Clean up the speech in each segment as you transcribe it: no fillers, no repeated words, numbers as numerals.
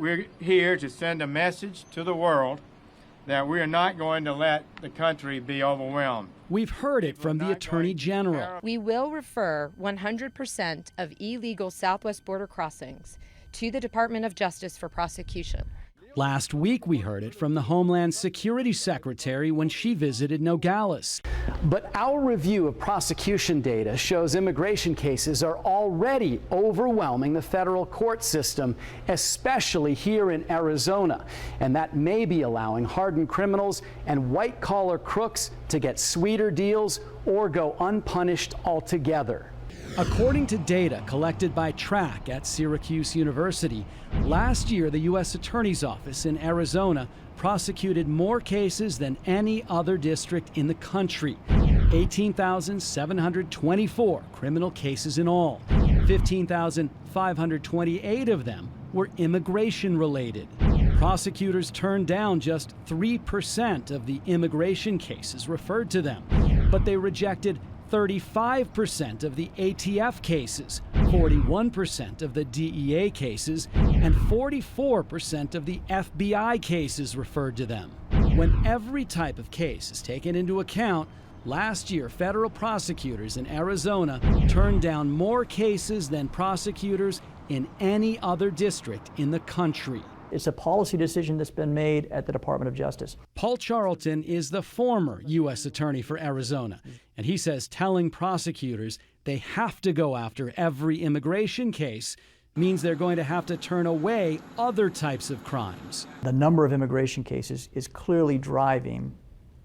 We're here to send a message to the world that we are not going to let the country be overwhelmed. We've heard it from the Attorney General. We will refer 100% of illegal southwest border crossings to the Department of Justice for prosecution. Last week, we heard it from the Homeland Security Secretary when she visited Nogales. But our review of prosecution data shows immigration cases are already overwhelming the federal court system, especially here in Arizona. And that may be allowing hardened criminals and white-collar crooks to get sweeter deals or go unpunished altogether. According to data collected by TRAC at Syracuse University, last year the U.S. Attorney's Office in Arizona prosecuted more cases than any other district in the country. 18,724 criminal cases in all. 15,528 of them were immigration related. Prosecutors turned down just 3% of the immigration cases referred to them, but they rejected 35% of the ATF cases, 41% of the DEA cases, and 44% of the FBI cases referred to them. When every type of case is taken into account, last year federal prosecutors in Arizona turned down more cases than prosecutors in any other district in the country. It's a policy decision that's been made at the Department of Justice. Paul Charlton is the former U.S. Attorney for Arizona, and he says telling prosecutors they have to go after every immigration case means they're going to have to turn away other types of crimes. The number of immigration cases is clearly driving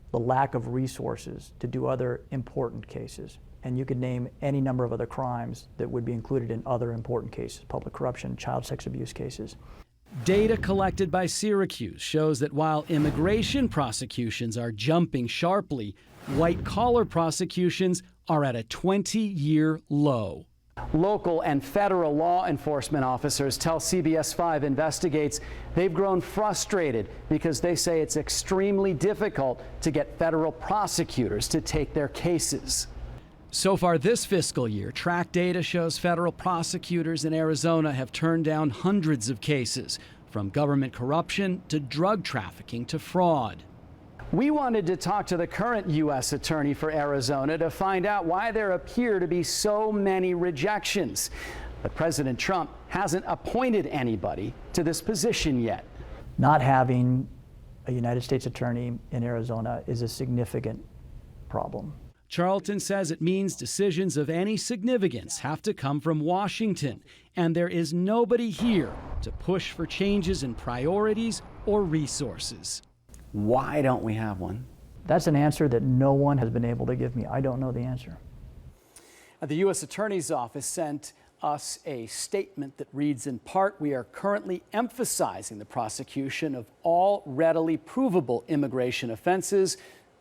the lack of resources to do other important cases. And you could name any number of other crimes that would be included in other important cases, public corruption, child sex abuse cases. Data collected by Syracuse shows that while immigration prosecutions are jumping sharply, white-collar prosecutions are at a 20-year low. Local and federal law enforcement officers tell CBS 5 Investigates they've grown frustrated because they say it's extremely difficult to get federal prosecutors to take their cases. So far this fiscal year, TRAC data shows federal prosecutors in Arizona have turned down hundreds of cases, from government corruption to drug trafficking to fraud. We wanted to talk to the current U.S. Attorney for Arizona to find out why there appear to be so many rejections. But President Trump hasn't appointed anybody to this position yet. Not having a United States Attorney in Arizona is a significant problem. Charlton says it means decisions of any significance have to come from Washington, and there is nobody here to push for changes in priorities or resources. Why don't we have one? That's an answer that no one has been able to give me. I don't know the answer. The U.S. Attorney's Office sent us a statement that reads in part, "We are currently emphasizing the prosecution of all readily provable immigration offenses,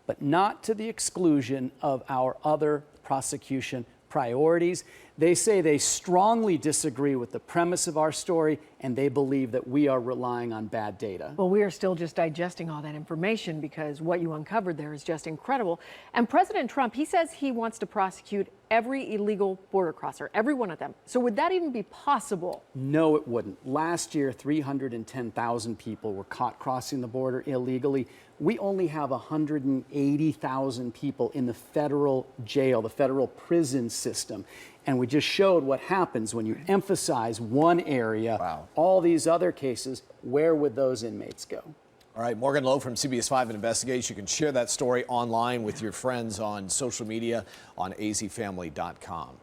but not to the exclusion of our other prosecution priorities." They say they strongly disagree with the premise of our story, and they believe that we are relying on bad data. Well, we are still just digesting all that information because what you uncovered there is just incredible. And President Trump, he says he wants to prosecute every illegal border crosser, every one of them. So would that even be possible? No, it wouldn't. Last year, 310,000 people were caught crossing the border illegally. We only have 180,000 people in the federal jail, the federal prison system. And we just showed what happens when you emphasize one area. Wow. All these other cases, where would those inmates go? All right, Morgan Lowe from CBS 5 Investigates. You can share that story online with your friends on social media on azfamily.com.